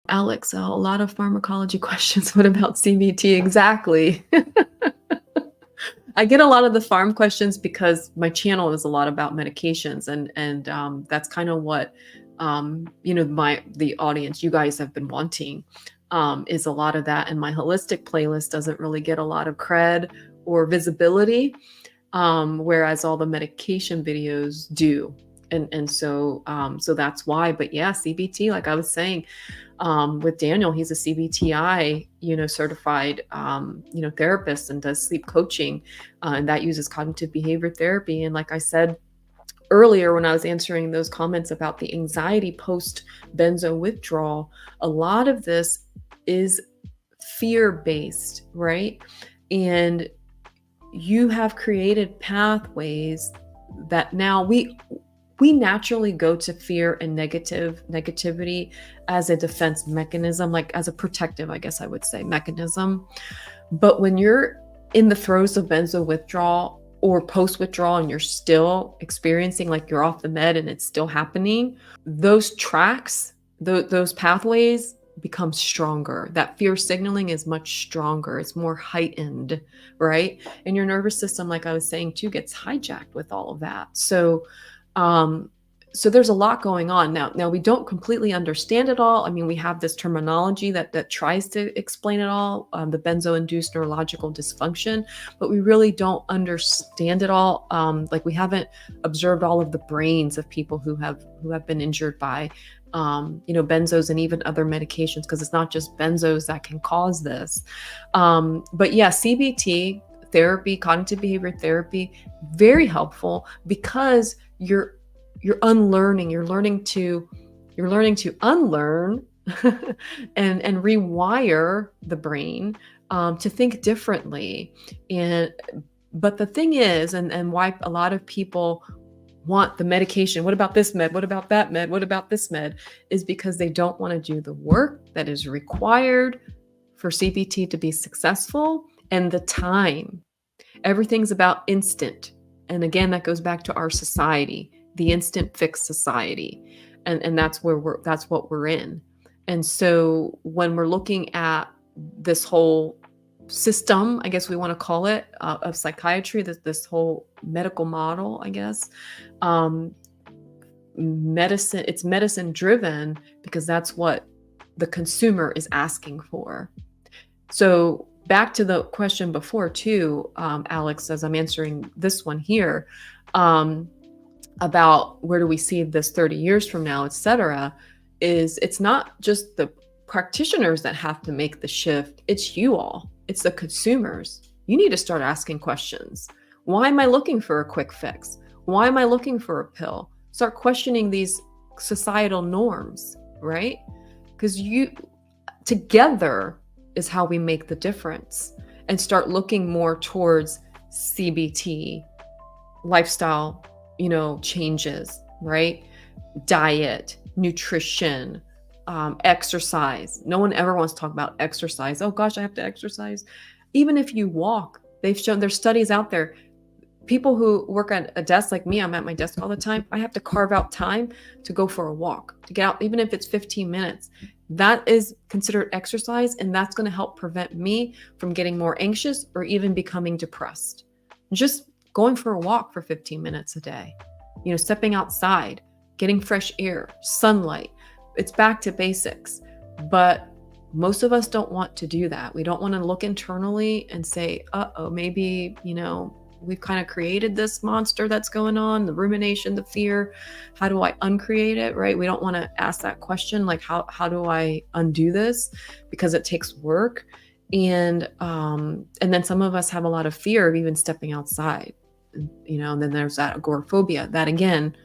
Alex, a lot of pharmacology questions. What about CBT? Exactly. I get a lot of the pharm questions because my channel is a lot about medications, and that's kind of what the audience, you guys have been wanting, is a lot of that. And my holistic playlist doesn't really get a lot of cred or visibility, whereas all the medication videos do. And so that's why. But yeah, CBT, like I was saying, with Daniel, he's a CBTI, certified, therapist, and does sleep coaching, and that uses cognitive behavior therapy. And like I said earlier, when I was answering those comments about the anxiety post benzo withdrawal, a lot of this is fear based, right? And you have created pathways that now we naturally go to fear and negativity as a defense mechanism, like as a protective, I guess I would say, mechanism. But when you're in the throes of benzo withdrawal or post withdrawal and you're still experiencing, like you're off the med and it's still happening, those tracks, those pathways become stronger. That fear signaling is much stronger. It's more heightened, right? And your nervous system, like I was saying too, gets hijacked with all of that. So there's a lot going on now. We don't completely understand it all. I mean, we have this terminology that tries to explain it all, the benzo-induced neurological dysfunction, but we really don't understand it all. Like we haven't observed all of the brains of people who have been injured by, benzos and even other medications, because it's not just benzos that can cause this. But yeah, CBT therapy, cognitive behavior therapy, very helpful because you're unlearning, you're learning to unlearn and rewire the brain to think differently. But the thing is, and why a lot of people want the medication, what about this med, what about that med, what about this med, is because they don't want to do the work that is required for CBT to be successful, and the time. Everything's about instant. And again, that goes back to our society, the instant fix society. And that's what we're in. And so when we're looking at this whole system, I guess we want to call it, of psychiatry, this whole medical model, I guess, it's medicine driven because that's what the consumer is asking for. So back to the question before too, Alex, as I'm answering this one here, about where do we see this 30 years from now, et cetera, is it's not just the practitioners that have to make the shift. It's you all. It's the consumers. You need to start asking questions. Why am I looking for a quick fix? Why am I looking for a pill? Start questioning these societal norms, right? Because together is how we make the difference, and start looking more towards CBT, lifestyle, changes, right? Diet, nutrition, exercise. No one ever wants to talk about exercise. Oh gosh, I have to exercise. Even if you walk, they've shown, there's studies out there. People who work at a desk like me, I'm at my desk all the time. I have to carve out time to go for a walk, to get out, even if it's 15 minutes. That is considered exercise, and that's going to help prevent me from getting more anxious or even becoming depressed. Just going for a walk for 15 minutes a day, stepping outside, getting fresh air, sunlight. It's back to basics. But most of us don't want to do that. We don't want to look internally and say, maybe, we've kind of created this monster that's going on, the rumination, the fear. How do I uncreate it, right? We don't want to ask that question, like, how do I undo this? Because it takes work. And then some of us have a lot of fear of even stepping outside, and then there's that agoraphobia. That again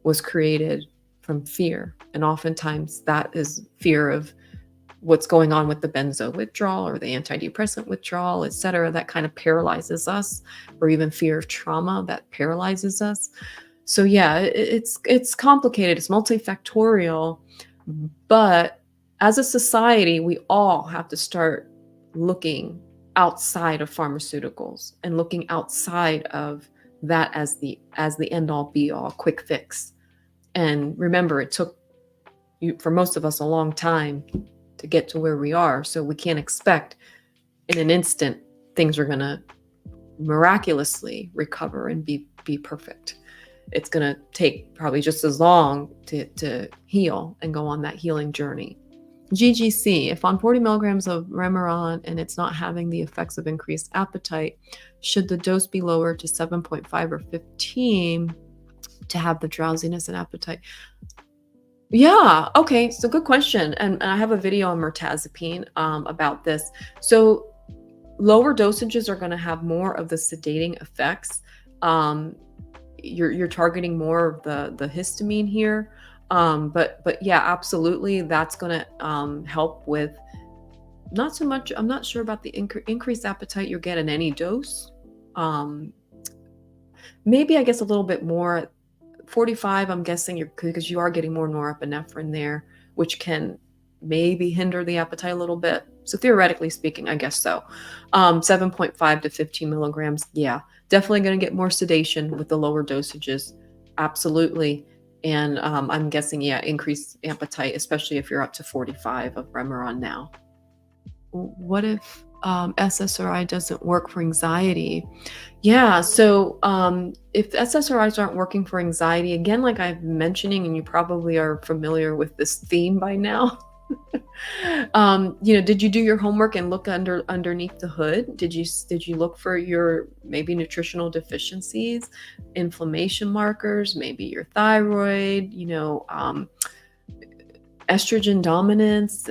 was created from fear. And oftentimes that is fear of what's going on with the benzo withdrawal or the antidepressant withdrawal, et cetera, that kind of paralyzes us, or even fear of trauma that paralyzes us. So yeah, it's complicated. It's multifactorial, but as a society, we all have to start looking outside of pharmaceuticals and looking outside of that as the end all be all quick fix. And remember, it took for most of us a long time to get to where we are. So we can't expect in an instant things are going to miraculously recover and be perfect. It's going to take probably just as long to heal and go on that healing journey. GGC, if on 40 milligrams of Remeron and it's not having the effects of increased appetite, should the dose be lowered to 7.5 or 15 to have the drowsiness and appetite? Yeah, okay, so good question. And I have a video on mirtazapine about this. So lower dosages are going to have more of the sedating effects. You're targeting more of the histamine here. But yeah, absolutely, that's going to help with not so much. I'm not sure about the increased appetite you'll get in any dose. Maybe I guess a little bit more. 45, I'm guessing because you are getting more norepinephrine there, which can maybe hinder the appetite a little bit. So theoretically speaking, I guess so. 7.5 to 15 milligrams. Yeah, definitely going to get more sedation with the lower dosages. Absolutely. And I'm guessing, yeah, increased appetite, especially if you're up to 45 of Remeron now. What if SSRI doesn't work for anxiety? Yeah, so if SSRIs aren't working for anxiety, again, like I've been mentioning, and you probably are familiar with this theme by now. Did you do your homework and look underneath the hood? Did you look for your maybe nutritional deficiencies, inflammation markers, maybe your thyroid, estrogen dominance?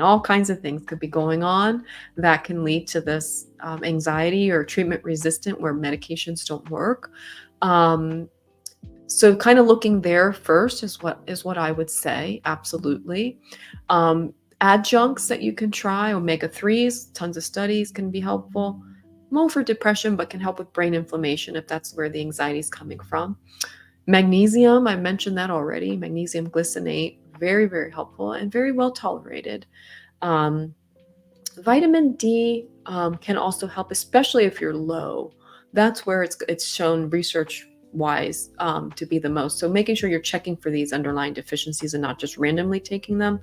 All kinds of things could be going on that can lead to this anxiety or treatment resistant where medications don't work. So kind of looking there first is what I would say. Absolutely. Adjuncts that you can try, omega-3s, tons of studies can be helpful. More for depression, but can help with brain inflammation if that's where the anxiety is coming from. Magnesium, I mentioned that already. Magnesium glycinate, very, very helpful and very well tolerated. Vitamin D can also help, especially if you're low. That's where it's shown research-wise to be the most. So making sure you're checking for these underlying deficiencies and not just randomly taking them.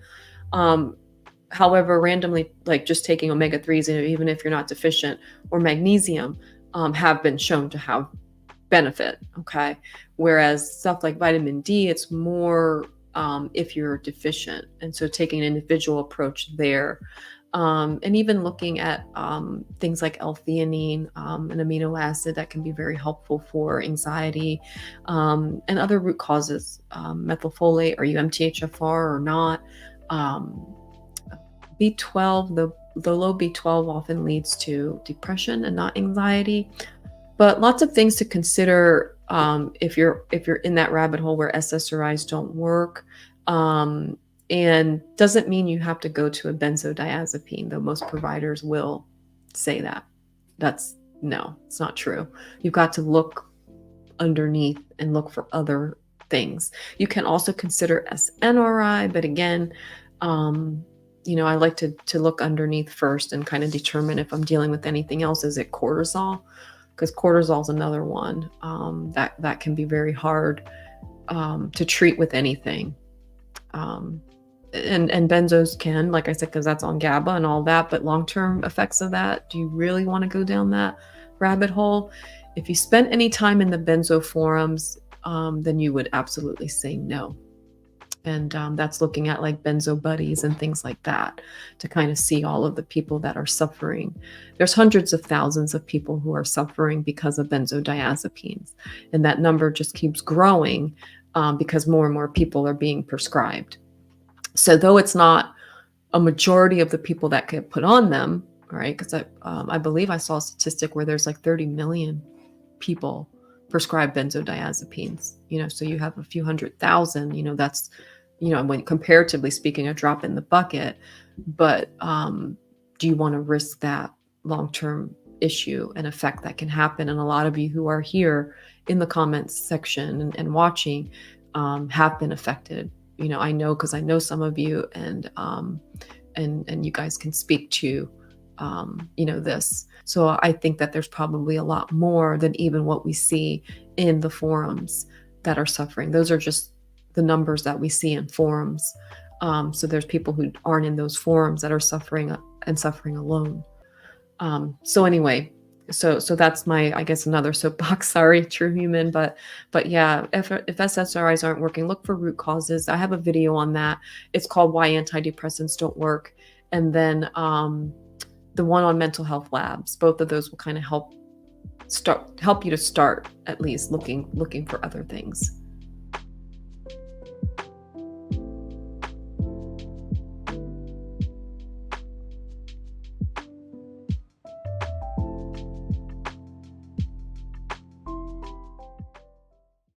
However, randomly, like just taking omega-3s, even if you're not deficient, or magnesium, have been shown to have benefit. Okay. Whereas stuff like vitamin D, it's more if you're deficient. And so taking an individual approach there. And even looking at things like L-theanine, an amino acid that can be very helpful for anxiety, and other root causes, methylfolate, are you MTHFR or not? B12, the low B12 often leads to depression and not anxiety. But lots of things to consider if you're in that rabbit hole where SSRIs don't work. And doesn't mean you have to go to a benzodiazepine, though most providers will say that. No, it's not true. You've got to look underneath and look for other things. You can also consider SNRI, but again, I like to look underneath first and kind of determine if I'm dealing with anything else. Is it cortisol? Because cortisol is another one that can be very hard to treat with anything. And benzos can, like I said, because that's on GABA and all that, but long-term effects of that, do you really want to go down that rabbit hole? If you spent any time in the benzo forums, then you would absolutely say no. And that's looking at like benzo buddies and things like that to kind of see all of the people that are suffering. There's hundreds of thousands of people who are suffering because of benzodiazepines. And that number just keeps growing because more and more people are being prescribed. So though it's not a majority of the people that get put on them, right? Because I believe I saw a statistic where there's like 30 million people prescribed benzodiazepines. So you have a few 100,000. That's when comparatively speaking, a drop in the bucket. But do you want to risk that long-term issue and effect that can happen? And a lot of you who are here in the comments section and watching have been affected. I know because I know some of you, and you guys can speak to this. So I think that there's probably a lot more than even what we see in the forums that are suffering. Those are just the numbers that we see in forums. So there's people who aren't in those forums that are suffering and suffering alone. So anyway, so that's my, I guess, another soapbox. Sorry, true human, but yeah, if SSRIs aren't working, look for root causes. I have a video on that. It's called Why Antidepressants Don't Work, and then the one on mental health labs. Both of those will kind of help you to start at least looking for other things.